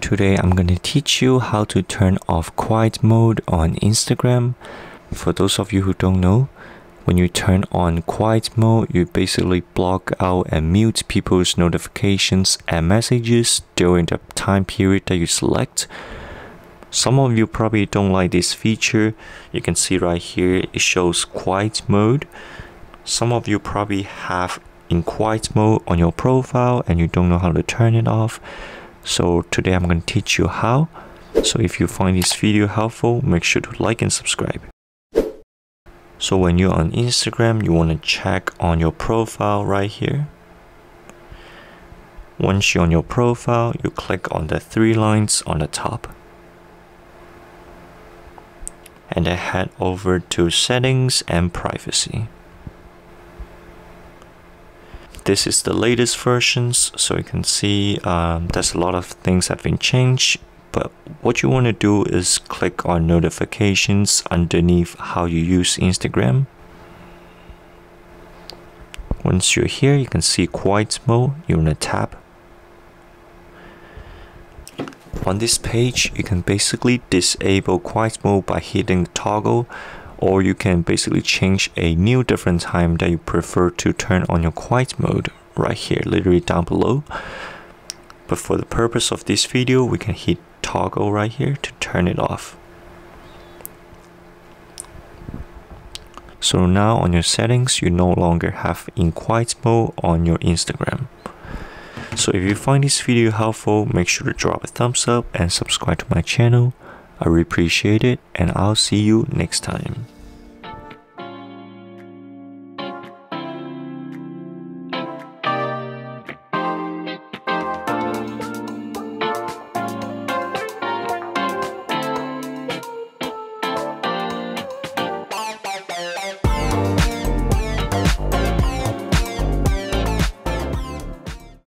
Today I'm going to teach you how to turn off quiet mode on Instagram. For those of you who don't know, when you turn on quiet mode, you basically block out and mute people's notifications and messages during the time period that you select. Some of you probably don't like this feature. You can see right here it shows quiet mode. Some of you probably have in quiet mode on your profile and you don't know how to turn it off. So today I'm going to teach you how. So if you find this video helpful, make sure to like and subscribe. So when you're on Instagram, you want to check on your profile right here. Once you're on your profile, you click on the three lines on the top. And then head over to settings and privacy. This is the latest versions, so you can see there's a lot of things have been changed. But what you want to do is click on notifications underneath how you use Instagram. Once you're here, you can see quiet mode. You want to tap. On this page, you can basically disable quiet mode by hitting the toggle, or you can basically change a new different time that you prefer to turn on your quiet mode right here, literally down below. But for the purpose of this video, we can hit toggle right here to turn it off. So now on your settings, you no longer have in quiet mode on your Instagram. So if you find this video helpful, make sure to drop a thumbs up and subscribe to my channel. I really appreciate it, and I'll see you next time.